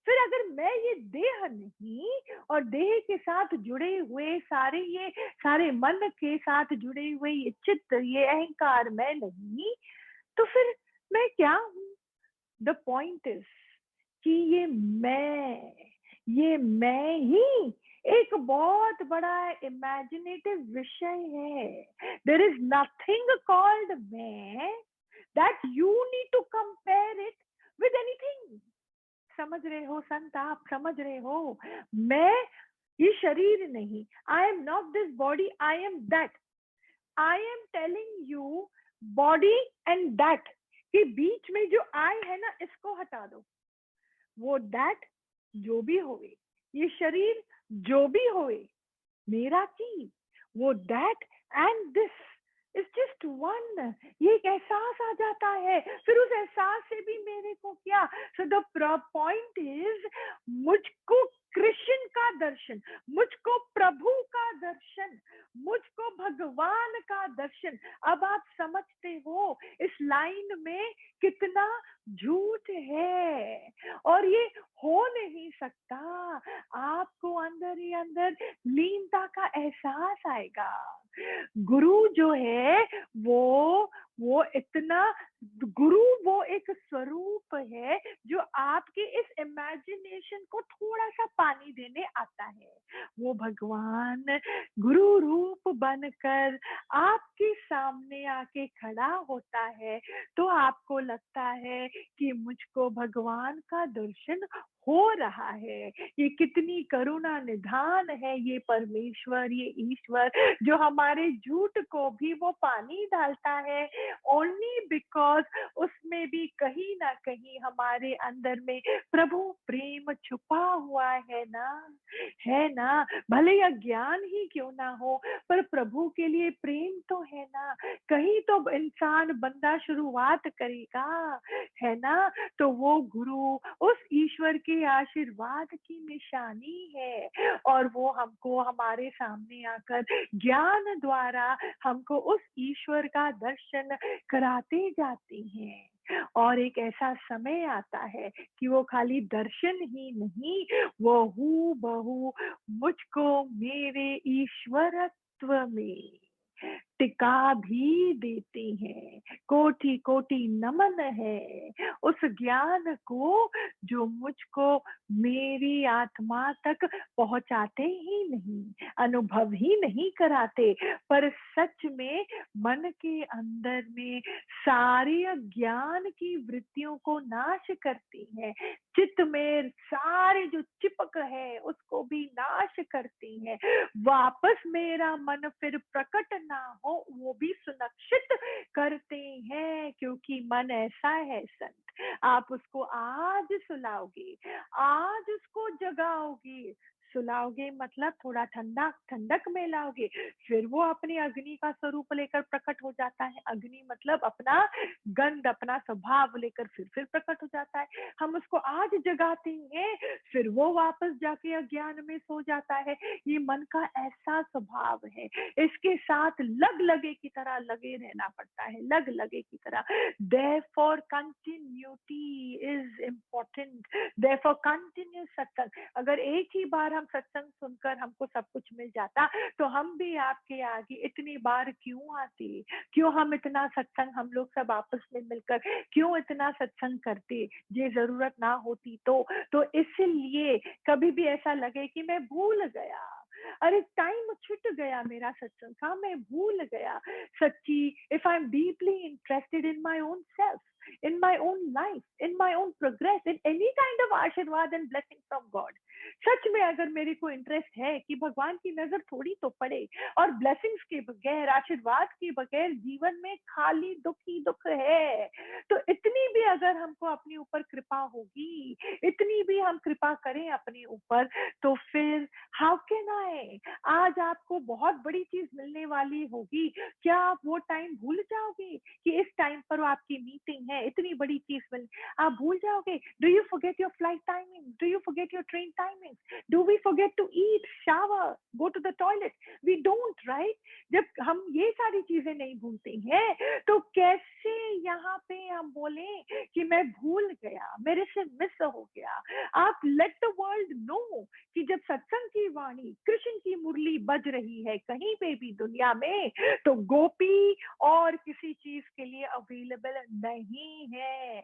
फिर अगर मैं ये देह नहीं, और देह के साथ जुड़े हुए सारे ये सारे मन के साथ जुड़े हुए ये चित्त, ये अहंकार मैं नहीं, तो फिर मैं क्या हूं? द पॉइंट इज कि ये मैं ही एक बहुत बड़ा इमेजिनेटिव विषय है। देर इज नथिंग कॉल्ड मैं that you need to compare it with anything. समझ रहे हो संत? आप समझ रहे हो? मैं ये शरीर नहीं, I am not this body, I am that. I am telling you, body and that के बीच में जो आई है ना, इसको हटा दो। वो दैट जो भी होए, ये शरीर जो भी होए, मेरा की, वो that and this is just one. ये एक एहसास आ जाता है, फिर उस एहसास से भी मेरे को क्या। सो द पॉइंट इज, मुझको कृष्ण का दर्शन, मुझको प्रभु का दर्शन, मुझको भगवान का दर्शन। अब आप समझते हो इस लाइन में कितना झूठ है, और ये हो नहीं सकता। आपको अंदर ही अंदर लीनता का एहसास आएगा। गुरु जो है वो इतना, गुरु वो एक स्वरूप है जो आपके इस इमेजिनेशन को थोड़ा सा पानी देने आता है। वो भगवान गुरु रूप बनकर आपके सामने आके खड़ा होता है, तो आपको लगता है कि मुझको भगवान का दर्शन हो रहा है। ये कितनी करुणा निधान है ये परमेश्वर, ये ईश्वर, जो हमारे झूठ को भी वो पानी डालता है, ओनली बिकॉज उसमें भी कहीं ना ना कहीं हमारे अंदर में प्रभु प्रेम छुपा हुआ है ना, है ना। भले या ज्ञान ही क्यों ना हो, पर प्रभु के लिए प्रेम तो है ना। कहीं तो इंसान बंदा शुरुआत करेगा, है ना। तो वो गुरु उस ईश्वर के आशीर्वाद की निशानी है, और वो हमको हमारे सामने आकर ज्ञान द्वारा हमको उस ईश्वर का दर्शन कराते जाते हैं। और एक ऐसा समय आता है कि वो खाली दर्शन ही नहीं, वो हूबहू मुझको मेरे ईश्वरत्व में टिका भी देते हैं। कोटि कोटि नमन है उस ज्ञान को जो मुझको मेरी आत्मा तक पहुंचाते ही नहीं, अनुभव ही नहीं कराते, पर सच में मन के अंदर में सारी अज्ञान की वृत्तियों को नाश करती हैं। चित्त में सारे जो चिपक है उसको भी नाश करती हैं। वापस मेरा मन फिर प्रकट ना हो वो भी सुनिश्चित करते हैं, क्योंकि मन ऐसा है संत, आप उसको आज सुलाओगे, आज उसको जगाओगे, सुलाओगे मतलब थोड़ा ठंडा ठंडक में लाओगे, फिर वो अपनी अग्नि का स्वरूप लेकर प्रकट हो जाता है। अग्नि मतलब अपना गंध, अपना स्वभाव लेकर फिर प्रकट हो जाता है। हम उसको आज जगाते हैं, फिर वो वापस जाके अज्ञान में सो जाता है। ये मन का ऐसा स्वभाव है, इसके साथ लग लगे की तरह लगे रहना पड़ता है, लग लगे की तरह। Therefore continuity is important, therefore continuous सत्संग। अगर एक ही बार हम सत्संग सुनकर हमको सब कुछ मिल जाता तो हम भी आपके आगे इतनी बार क्यों आते, क्यों हम इतना सत्संग हम लोग सब आपस में मिलकर क्यों इतना सत्संग करते, ये जरूरत ना होती तो इसलिए कभी भी ऐसा लगे कि मैं भूल गया, अरे टाइम छूट गया मेरा सत्संग का, मैं भूल गया। सच्ची, if I am deeply interested in my own self, in my own life, in my own progress, in any kind of आशीर्वाद and blessing from God, सच में अगर मेरे को इंटरेस्ट है कि भगवान की नजर थोड़ी तो पड़े, और ब्लेसिंग्स के बगैर, आशीर्वाद के बगैर जीवन में खाली दुख ही दुख है, तो इतनी भी अगर हमको अपने ऊपर कृपा होगी, इतनी भी हम कृपा करें अपने ऊपर, तो फिर हाउ कैन आई, आज आपको बहुत बड़ी चीज मिलने वाली होगी, क्या आप वो टाइम भूल जाओगे कि इस टाइम पर आपकी मीटिंग है, इतनी बड़ी चीज मिल, आप भूल जाओगे? Do you forget your flight timing, do you forget your train timing, do we forget to eat, shower, go to the toilet? We don't, right? जब हम ये सारी चीजें नहीं भूलते हैं तो कैसे यहाँ पे हम बोले कि मैं भूल गया, मेरे से मिस हो गया? आप लेट द वर्ल्ड नो कि जब सत्संग की वाणी, कृष्ण की मुरली बज रही है कहीं पे भी दुनिया में, तो गोपी और किसी चीज के लिए अवेलेबल नहीं है।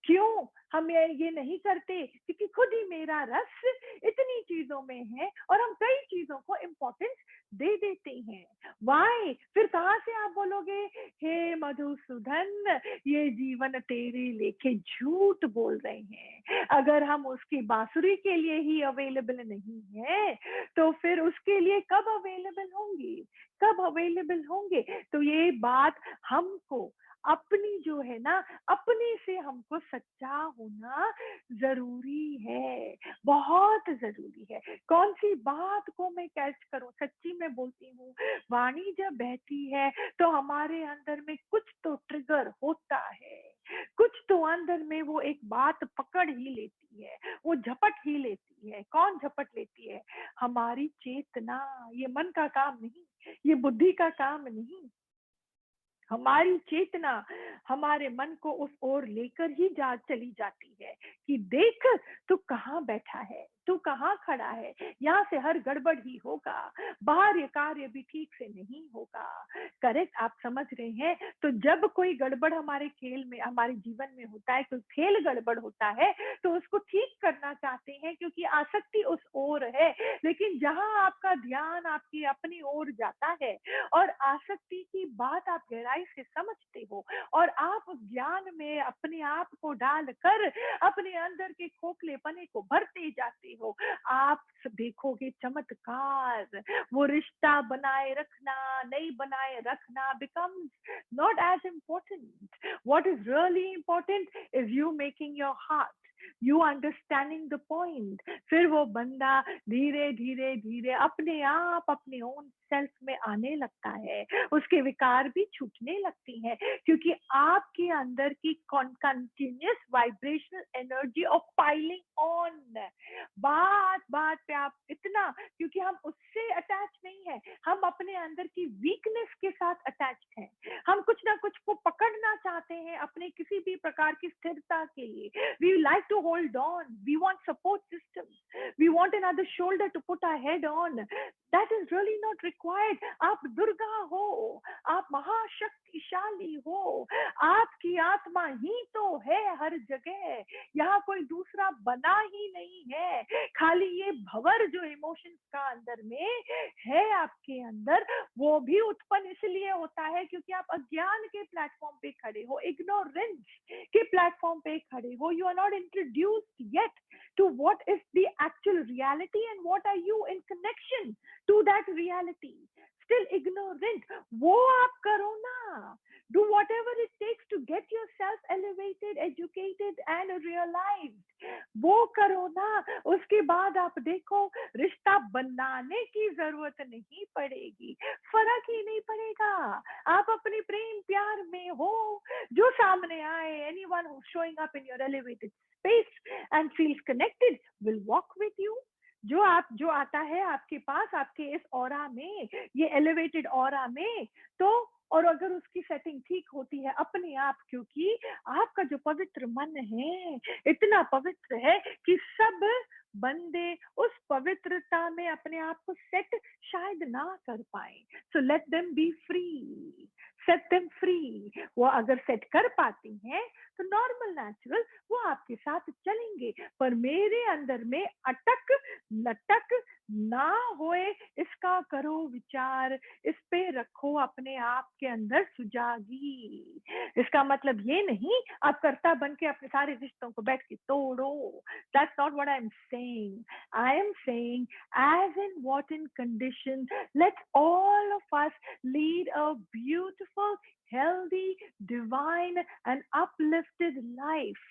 क्यों हम ये नहीं करते? क्योंकि खुद ही मेरा रस इतनी चीजों में है और हम कई चीजों को इम्पोर्टेंस दे देते हैं। वाई? फिर कहां से आप बोलोगे हे मधुसूदन ये जीवन तेरे लेखे झूठ बोल रहे हैं? अगर हम उसकी बांसुरी के लिए ही अवेलेबल नहीं है तो फिर उसके लिए कब अवेलेबल होंगे, कब अवेलेबल होंगे? तो ये बात हमको अपनी जो है ना, अपने से हमको सच्चा होना जरूरी है, बहुत जरूरी है। कौन सी बात को मैं कैच करूं? सच्ची में बोलती हूँ, वाणी जब बहती है तो हमारे अंदर में कुछ तो ट्रिगर होता है, कुछ तो अंदर में वो एक बात पकड़ ही लेती है, वो झपट ही लेती है। कौन झपट लेती है? हमारी चेतना। ये मन का काम नहीं, ये बुद्धि का काम नहीं, हमारी चेतना हमारे मन को उस ओर लेकर ही चली जाती है कि देख तू कहाँ बैठा है, तू कहाँ खड़ा है, यहाँ से हर गड़बड़ ही होगा, बाहर कार्य भी ठीक से नहीं होगा। करेक्ट? आप समझ रहे हैं? तो जब कोई गड़बड़ हमारे खेल में, हमारे जीवन में होता है, कोई खेल गड़बड़ होता है, तो उसको ठीक करना चाहते हैं क्योंकि आसक्ति उस ओर है, लेकिन जहां आपका ध्यान आपकी अपनी ओर जाता है और आसक्ति की बात आप गहराई से समझते हो और आप उस ज्ञान में अपने आप को डालकर अपने अंदर के खोखलेपने को भरते जाते हो, आप देखोगे चमत्कार। वो रिश्ता बनाए रखना, नहीं बनाए रखना becomes not as important. What is really important is you making your heart, you understanding the point. फिर वो बंदा धीरे धीरे धीरे अपने आप अपने ओन सेल्फ में आने लगता है, उसके विकार भी छूटने लगती हैं, क्योंकि आपके अंदर की continuous vibrational energy of piling on, बात बात पे आप इतना, क्योंकि हम उससे अटैच नहीं है, हम अपने अंदर की वीकनेस के साथ अटैच्ड हैं। हम कुछ ना कुछ को पकड़ना चाहते हैं अपने किसी भी प्रकार की स्थिरता के लिए। We like to hold on, we want support systems, we want another shoulder to put our head on. That is really not required. आप दुर्गा हो, आप महाशक्तिशाली हो, आपकी आत्मा ही तो है हर जगह, यहाँ कोई दूसरा बना ही नहीं है। खाली ये भंवर जो इमोशंस का अंदर में है आपके अंदर, वो भी उत्पन्न इसलिए होता है क्योंकि आप अज्ञान के प्लेटफॉर्म पे खड़े हो, इग्नोरेंस के प्लेटफॉर्म पे खड़े हो। You are not introduced yet to what is the actual reality and what are you in connection to that reality. Still ignorant, वो आप करो ना। Do whatever it takes to get yourself elevated, educated and realized. वो करो ना, उसके बाद आप देखो रिश्ता बनाने की जरूरत नहीं पड़ेगी, फर्क ही नहीं पड़ेगा। आप अपने प्रेम प्यार में हो, जो सामने आए, anyone who's showing up in your elevated space and feels connected will walk with you. जो आता है आपके पास, आपके इस ऑरा में, ये एलिवेटेड ऑरा में, तो और अगर उसकी सेटिंग ठीक होती है अपने आप, क्योंकि आपका जो पवित्र मन है इतना पवित्र है कि सब बंदे उस पवित्रता में अपने आप को सेट शायद ना कर पाए। So let them be free, set them free. वो अगर सेट कर पाती हैं तो नॉर्मल नेचुरल वो आपके साथ चलेंगे, पर मेरे अंदर में अटक लटक ना होए, इसका करो विचार, इस पे रखो अपने आप के अंदर सुजागी। इसका मतलब ये नहीं आप कर्ता बन के अपने सारे रिश्तों को बैठ के तोड़ो। That's not what I'm saying. I am saying, as in what in condition, let all of us lead a beautiful, healthy, divine and uplifted life.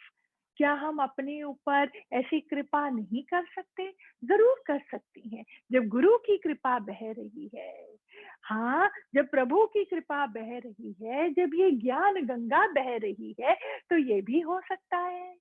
क्या हम अपने ऊपर ऐसी कृपा नहीं कर सकते? जरूर कर सकती हैं, जब गुरु की कृपा बह रही है। हाँ, जब प्रभु की कृपा बह रही है, जब ये ज्ञान गंगा बह रही है, तो ये भी हो सकता है।